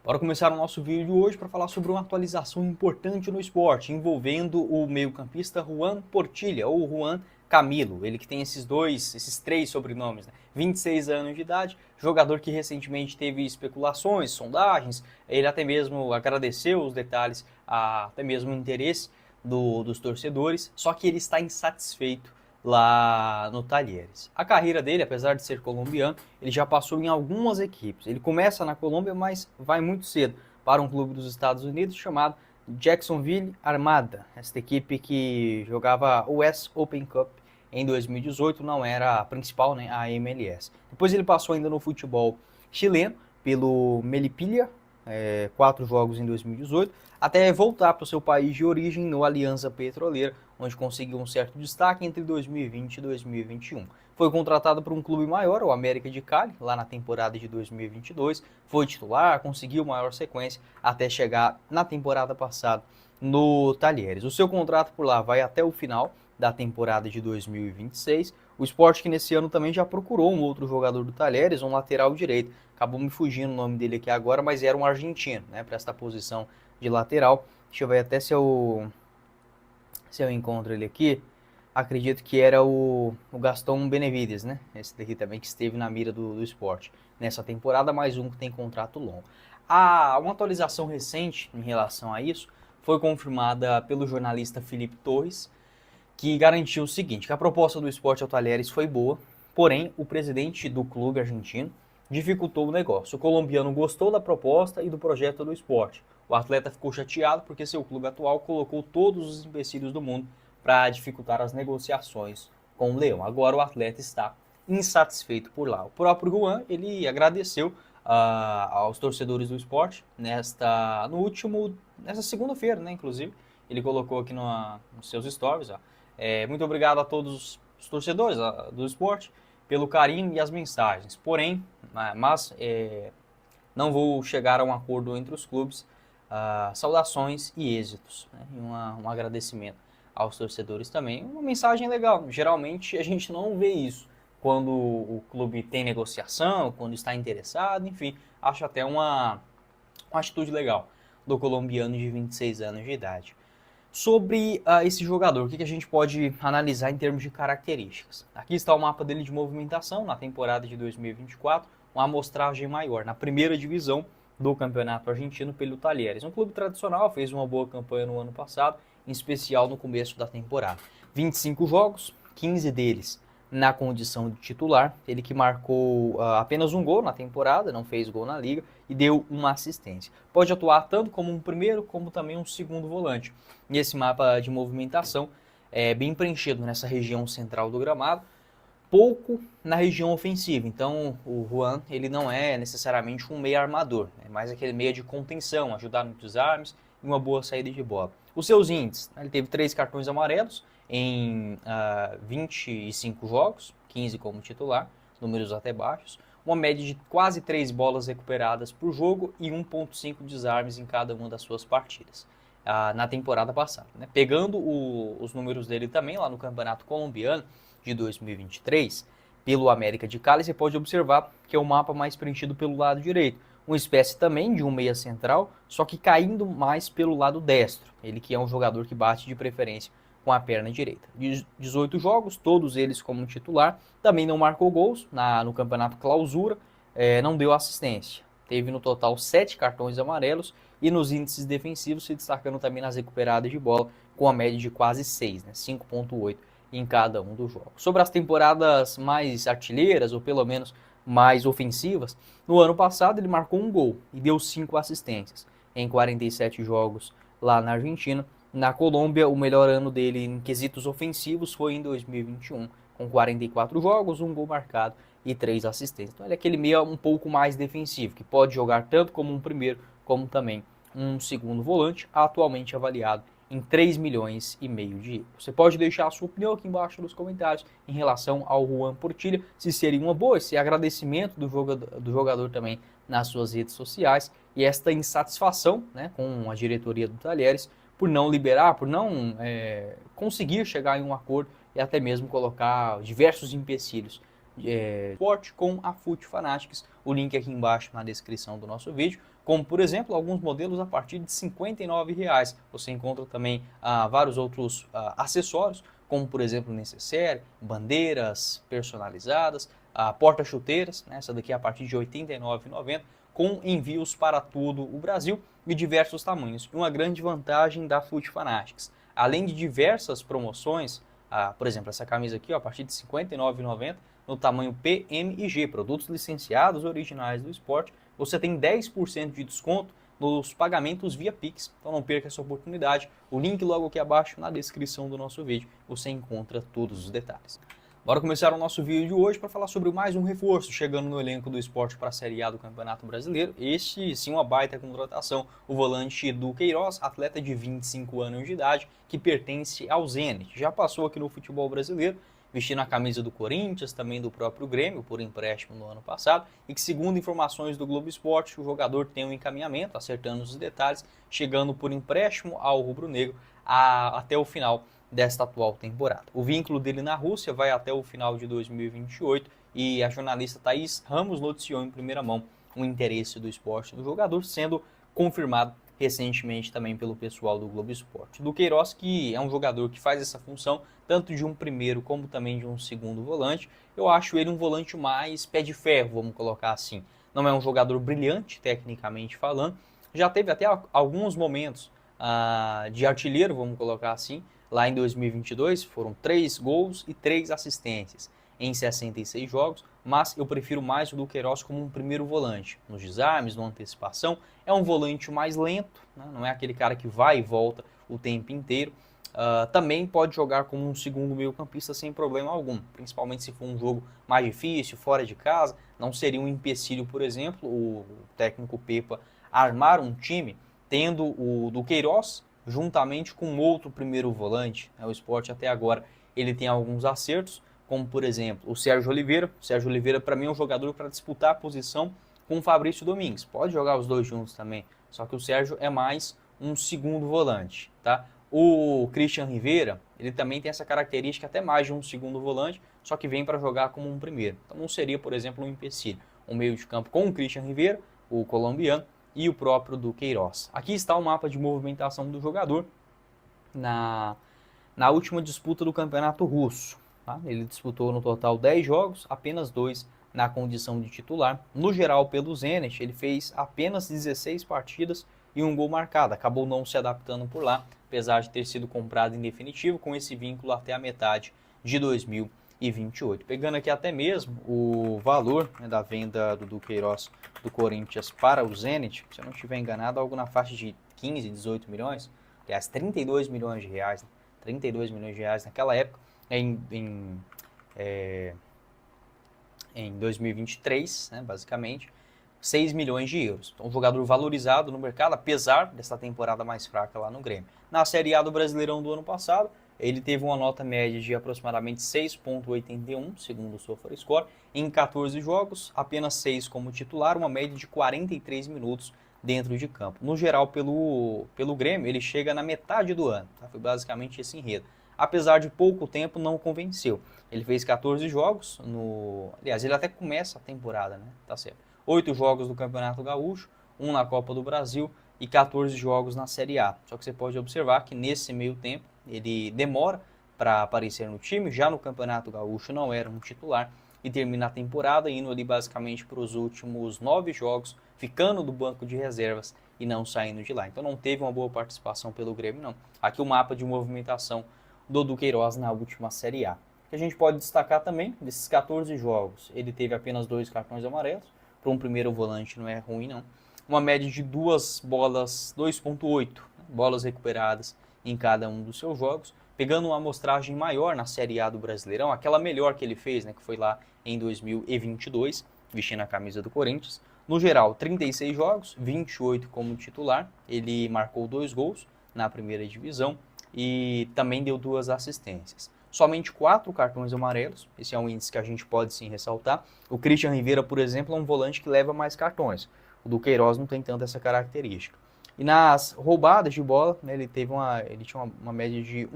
Bora começar o nosso vídeo hoje para falar sobre uma atualização importante no esporte, envolvendo o meio-campista Juan Portilha, ou Juan Camilo, ele que tem esses três sobrenomes, né? 26 anos de idade, jogador que recentemente teve especulações, sondagens, ele até mesmo agradeceu os detalhes, até mesmo o interesse dos torcedores, só que ele está insatisfeito lá no Talheres. A carreira dele, apesar de ser colombiano, ele já passou em algumas equipes. Ele começa na Colômbia, mas vai muito cedo para um clube dos Estados Unidos chamado Jacksonville Armada. Esta equipe que jogava o US Open Cup em 2018, não era a principal, né, a MLS. Depois ele passou ainda no futebol chileno, pelo Melipilla, 4 jogos em 2018, até voltar para o seu país de origem no Alianza Petroleira, onde conseguiu um certo destaque entre 2020 e 2021. Foi contratado por um clube maior, o América de Cali, lá na temporada de 2022, foi titular, conseguiu maior sequência até chegar na temporada passada no Talheres. O seu contrato por lá vai até o final da temporada de 2026. O Sport que nesse ano também já procurou um outro jogador do Talheres, um lateral direito. Acabou me fugindo o nome dele aqui agora, mas era um argentino, né, para esta posição de lateral. Deixa eu ver até se eu encontro ele aqui. Acredito que era o Gastão Benevides, né? Esse daqui também que esteve na mira do Sport nessa temporada, mais um que tem contrato longo. Uma atualização recente em relação a isso foi confirmada pelo jornalista Felipe Torres, que garantiu o seguinte, que a proposta do Sport ao Talheres foi boa, porém o presidente do clube argentino dificultou o negócio. O colombiano gostou da proposta e do projeto do Sport. O atleta ficou chateado porque seu clube atual colocou todos os empecilhos do mundo para dificultar as negociações com o Leão. Agora o atleta está insatisfeito por lá. O próprio Juan, ele agradeceu aos torcedores do Sport nessa segunda-feira, né, inclusive. Ele colocou aqui nos seus stories, muito obrigado a todos os torcedores do Sport pelo carinho e as mensagens. Porém, não vou chegar a um acordo entre os clubes. Saudações e êxitos, né? E um agradecimento aos torcedores também. Uma mensagem legal. Geralmente a gente não vê isso quando o clube tem negociação, quando está interessado, enfim. Acho até uma atitude legal do colombiano de 26 anos de idade. Sobre esse jogador, o que a gente pode analisar em termos de características? Aqui está o mapa dele de movimentação na temporada de 2024, uma amostragem maior na primeira divisão do Campeonato Argentino pelo Talheres. Um clube tradicional, fez uma boa campanha no ano passado, em especial no começo da temporada. 25 jogos, 15 deles na condição de titular, ele que marcou apenas um gol na temporada, não fez gol na liga e deu uma assistência. Pode atuar tanto como um primeiro como também um segundo volante. E esse mapa de movimentação é bem preenchido nessa região central do gramado, pouco na região ofensiva. Então o Juan, ele não é necessariamente um meia armador, é mais aquele meia de contenção, ajudar nos desarmes e uma boa saída de bola. Os seus índices, ele teve 3 cartões amarelos em 25 jogos, 15 como titular, números até baixos, uma média de quase 3 bolas recuperadas por jogo e 1,5 desarmes em cada uma das suas partidas na temporada passada, né? Pegando os números dele também lá no Campeonato Colombiano de 2023, pelo América de Cali, você pode observar que é o mapa mais preenchido pelo lado direito. Uma espécie também de um meia central, só que caindo mais pelo lado destro. Ele que é um jogador que bate de preferência com a perna direita. 18 jogos, todos eles como titular. Também não marcou gols no Campeonato Clausura, não deu assistência. Teve no total 7 cartões amarelos e nos índices defensivos se destacando também nas recuperadas de bola, com a média de quase 6, né? 5,8 em cada um dos jogos. Sobre as temporadas mais artilheiras, ou pelo menos mais ofensivas, no ano passado ele marcou um gol e deu 5 assistências em 47 jogos lá na Argentina. Na Colômbia, o melhor ano dele em quesitos ofensivos foi em 2021, com 44 jogos, um gol marcado e 3 assistências. Então ele é aquele meia um pouco mais defensivo, que pode jogar tanto como um primeiro, como também um segundo volante, atualmente avaliado em 3 milhões e meio de euros. Você pode deixar a sua opinião aqui embaixo nos comentários em relação ao Juan Portilha, se seria uma boa, esse agradecimento do jogador também nas suas redes sociais e esta insatisfação, né, com a diretoria do Talheres por não liberar, por não conseguir chegar em um acordo e até mesmo colocar diversos empecilhos forte com a FUT Fanatics. O link aqui embaixo na descrição do nosso vídeo. como, por exemplo, alguns modelos a partir de R$ 59,00. Você encontra também vários outros acessórios, como, por exemplo, necessaire, bandeiras personalizadas, porta-chuteiras, né? Essa daqui é a partir de R$ 89,90, com envios para todo o Brasil e diversos tamanhos. Uma grande vantagem da Foot Fanatics, além de diversas promoções, por exemplo, essa camisa aqui, ó, a partir de R$ 59,90, no tamanho P, M e G, produtos licenciados originais do esporte, você tem 10% de desconto nos pagamentos via Pix. Então não perca essa oportunidade. O link logo aqui abaixo na descrição do nosso vídeo, você encontra todos os detalhes. Bora começar o nosso vídeo de hoje para falar sobre mais um reforço chegando no elenco do esporte para a Série A do Campeonato Brasileiro. Este sim uma baita contratação, o volante Edu Queiroz, atleta de 25 anos de idade, que pertence ao Zenit. Já passou aqui no futebol brasileiro, vestindo a camisa do Corinthians, também do próprio Grêmio, por empréstimo no ano passado, e que, segundo informações do Globo Esporte, o jogador tem um encaminhamento, acertando os detalhes, chegando por empréstimo ao rubro-negro até o final desta atual temporada. O vínculo dele na Rússia vai até o final de 2028 e a jornalista Thaís Ramos noticiou em primeira mão o interesse do esporte do jogador, sendo confirmado recentemente também pelo pessoal do Globo Esporte. Do Queiroz, que é um jogador que faz essa função tanto de um primeiro como também de um segundo volante. Eu acho ele um volante mais pé de ferro, vamos colocar assim. Não é um jogador brilhante, tecnicamente falando. Já teve até alguns momentos de artilheiro, vamos colocar assim. Lá em 2022 foram 3 gols e 3 assistências em 66 jogos, mas eu prefiro mais o do Queiroz como um primeiro volante. Nos desarmes, na antecipação, é um volante mais lento, né? Não é aquele cara que vai e volta o tempo inteiro. Também pode jogar como um segundo meio-campista sem problema algum, principalmente se for um jogo mais difícil, fora de casa. Não seria um empecilho, por exemplo, o técnico Pepa armar um time tendo o do Queiroz juntamente com outro primeiro volante. O Sport até agora ele tem alguns acertos, como por exemplo o Sérgio Oliveira. O Sérgio Oliveira para mim é um jogador para disputar a posição com o Fabrício Domingues. Pode jogar os dois juntos também, só que o Sérgio é mais um segundo volante, tá? O Christian Rivera, ele também tem essa característica até mais de um segundo volante, só que vem para jogar como um primeiro. Então não seria, por exemplo, um empecilho. Um meio de campo com o Christian Rivera, o colombiano, e o próprio do Queiroz. Aqui está o mapa de movimentação do jogador na última disputa do Campeonato Russo. Tá? Ele disputou no total 10 jogos, apenas 2 na condição de titular. No geral, pelo Zenit, ele fez apenas 16 partidas e um gol marcado. Acabou não se adaptando por lá, apesar de ter sido comprado em definitivo, com esse vínculo até a metade de 2028. Pegando aqui até mesmo o valor, né, da venda do Queiroz do Corinthians para o Zenit, se eu não estiver enganado, algo na faixa de 15, 18 milhões, aliás, 32 milhões de reais, né? 32 milhões de reais naquela época, em 2023, né, basicamente, 6 milhões de euros. Então, um jogador valorizado no mercado, apesar dessa temporada mais fraca lá no Grêmio. Na Série A do Brasileirão do ano passado, ele teve uma nota média de aproximadamente 6,81, segundo o SofaScore. Em 14 jogos, apenas 6 como titular, uma média de 43 minutos dentro de campo. No geral, pelo Grêmio, ele chega na metade do ano. Tá? Foi basicamente esse enredo. Apesar de pouco tempo, não convenceu. Ele fez 14 jogos, aliás, ele até começa a temporada, né? Tá certo. 8 jogos do Campeonato Gaúcho, 1 na Copa do Brasil e 14 jogos na Série A. Só que você pode observar que nesse meio tempo, ele demora para aparecer no time, já no Campeonato Gaúcho não era um titular, e termina a temporada indo ali basicamente para os últimos 9 jogos, ficando do banco de reservas e não saindo de lá. Então não teve uma boa participação pelo Grêmio, não. Aqui o mapa de movimentação do Queiroz na última Série A. Que a gente pode destacar também, desses 14 jogos, ele teve apenas 2 cartões amarelos, para um primeiro volante não é ruim não. Uma média de 2 bolas, 2,8 bolas recuperadas em cada um dos seus jogos, pegando uma amostragem maior na Série A do Brasileirão, aquela melhor que ele fez, né, que foi lá em 2022, vestindo a camisa do Corinthians. No geral, 36 jogos, 28 como titular, ele marcou 2 gols na primeira divisão e também deu 2 assistências. Somente 4 cartões amarelos, esse é um índice que a gente pode sim ressaltar. O Christian Rivera, por exemplo, é um volante que leva mais cartões. O do Queiroz não tem tanto essa característica. E nas roubadas de bola, né, ele tinha uma média de